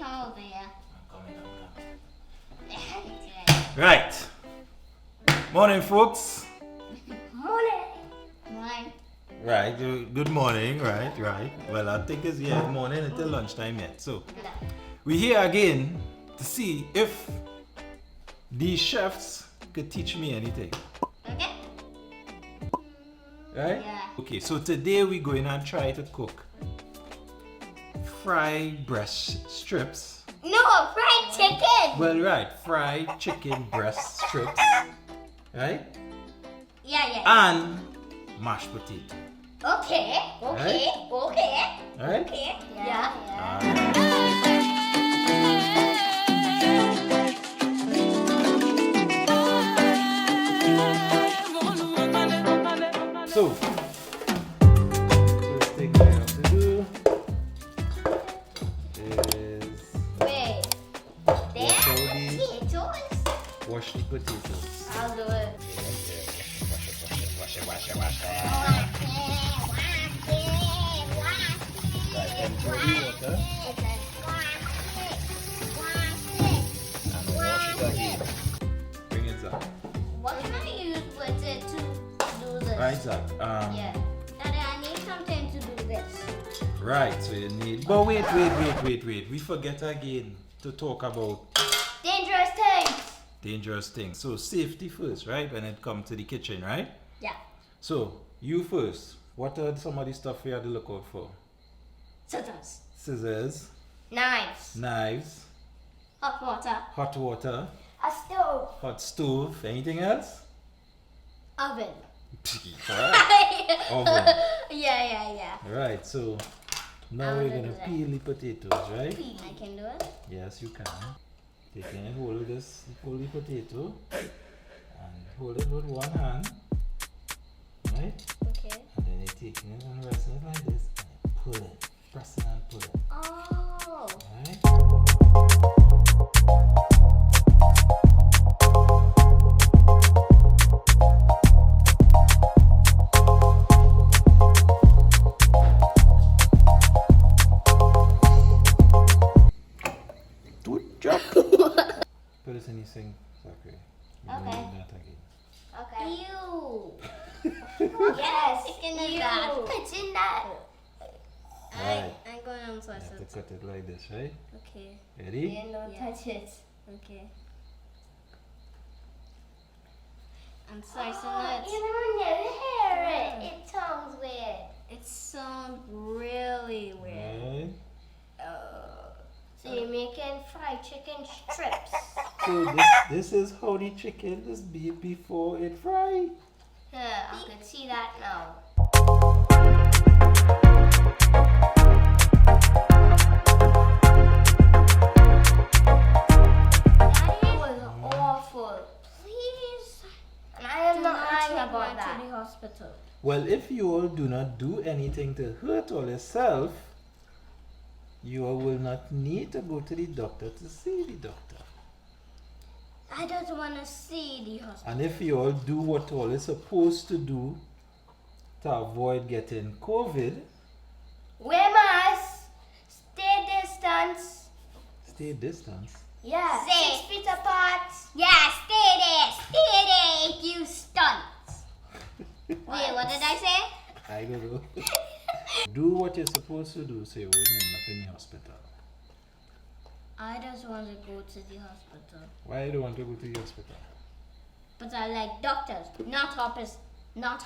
come over here. I'm coming. Right. Morning, folks. Morning. Morning. Right. Good morning. Right. Well, I think it's morning until lunchtime yet. So we're here again to see if these chefs could teach me anything. Okay. Right? Yeah. Okay, so today we're going to try to cook fried breast strips. No, fried chicken. Well, right, fried chicken breast strips. Right? Yeah. And mashed potato. Okay. Right? Yeah. So, first thing I have to do is Wait. Potatoes? wash the potatoes. I'll do it. Wash it. Right, and pour the water and wash it again. Bring it up. What can I use with it to do this? Right, Zach. Yeah. Daddy, I need something to do this. Right, so you need. But wait. We forget again to talk about dangerous things. So safety first, right? When it comes to the kitchen, right? Yeah. So you first. What are some of the stuff you have to look out for? Scissors, knives, Hot water. hot water, A stove. hot stove. Anything else? Oven. Alright. Oven. Yeah. Right. So now I we're wanna gonna do that. peel the potatoes, right? I can do it. Yes, you can. Taking a hold of this, pull the potato, and hold it with one hand, right? Okay. And then you're taking it and resting it like this, and you pull it, press it and pull it, Oh. right? Good job. Put it in the sink, Zachary. We don't Okay. need that again. Okay. Ew. Yes. Chicken is that. It's in that. Right. I'm going on You sauce. have to cut it like this, right? Okay. Ready? Don't touch it. Okay. I'm slicing it. Even when you hear it, it sounds weird. It sounds really weird. Right. So you're making fried chicken strips. So this is how the chicken is beat before it fried. Yeah, I can see that now. That was awful. Please. And I am not lying about that. To the hospital. Well, if you all do not do anything to hurt all yourself, you all will not need to go to the doctor to see the doctor. I don't want to see the hospital. And if you all do what all is supposed to do to avoid getting COVID, Wear mask. Stay distance. stay distance. Yeah. Stay. 6 feet apart. Yeah, stay there, you stunt. Wait, what did I say? I don't know. Do what you're supposed to do so you wouldn't end up in the hospital. I just want to go to the hospital. Why you don't want to go to the hospital? But I like doctors, not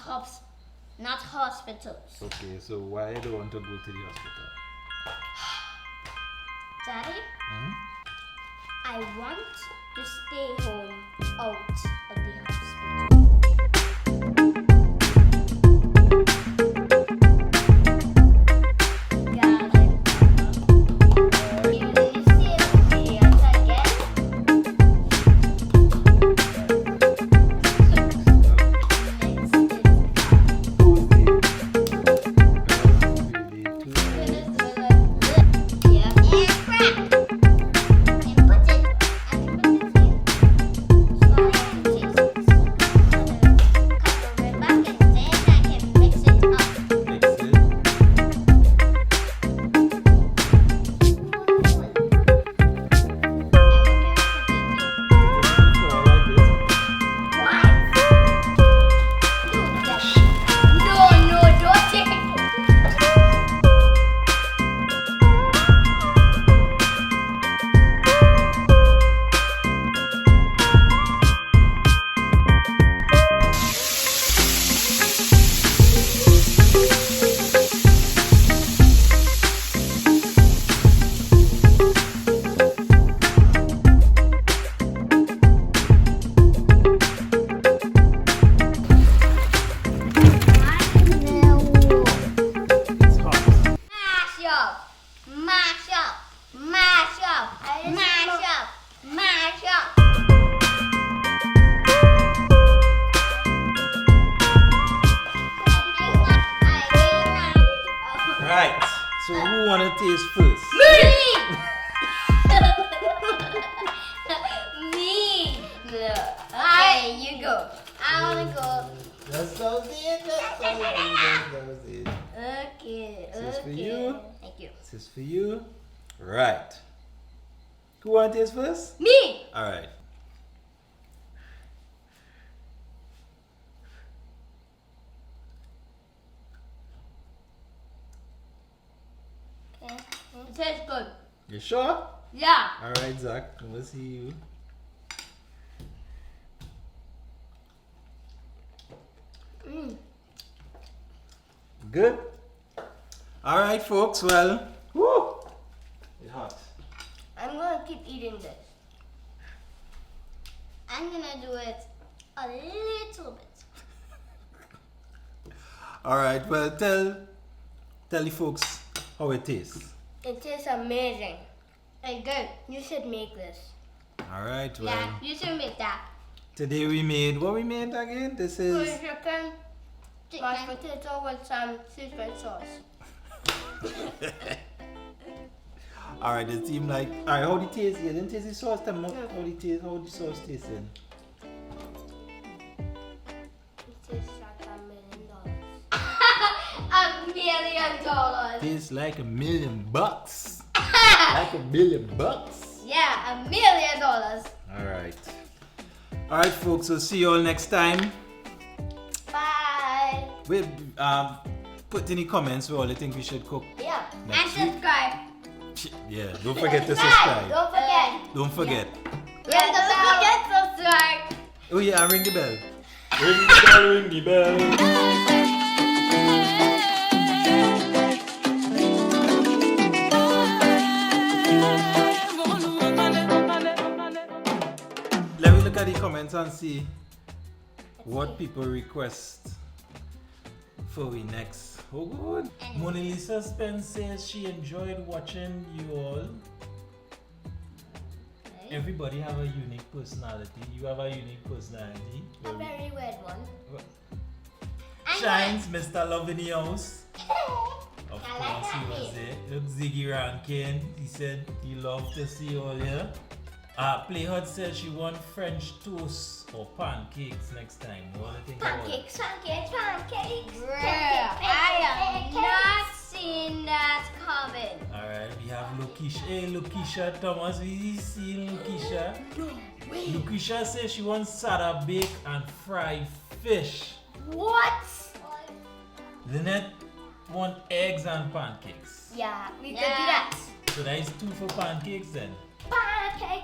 hospitals. Okay, so why you don't want to go to the hospital? Daddy, Hmm? I want to stay home out of the hospital. Garlic powder. You say it again. Right. Who want this first? Me. All right. Okay. It tastes good. You sure? Yeah. All right, Zach. We'll see you. Good. All right, folks. Well, woo. It's hot. I'm gonna keep eating this. I'm gonna do it a little bit. All right. Well, tell the folks how it tastes. It tastes amazing. It's good. You should make this. All right. Well, Yeah, you should make that. today we made what we made again. This Curry is chicken, mashed Chicken. potato with some Tsp sauce. all right. It seemed like all right. How the taste? You didn't taste the sauce. Tell me how the taste. How the sauce tasting? It tastes like $1 million. $1 million. Tastes like $1 million. Like $1 million. Yeah, $1 million. All right. All right, folks. We'll see you all next time. Bye. Wait, put any comments for all you think we should cook Yeah. And next week. subscribe. Yeah, don't forget to subscribe. Don't forget. Don't forget. Yeah, don't forget to subscribe. Oh yeah, ring the bell. Ring the bell, ring the bell. Let me look at the comments and see what people request for we next. Oh good. Mona Lisa Spence says she enjoyed watching you all. Everybody have a unique personality. You have a unique personality. A very weird one. Shines, Mr. Love in the house. Of I like course, he that was name. there. Look, Ziggy Rankin. He said he loved to see all here. Playhut said she want French toast or pancakes next time. What do you think about it? Pancakes, pancakes, pancakes. I am not seeing that coming. Alright, we have Lokisha. Hey, Lokisha Thomas, we see Lokisha. Lokisha says she wants sada bake and fried fish. What? Lynette want eggs and pancakes. Yeah, we could do Yeah. that. So that is 2 for pancakes then. Pancake,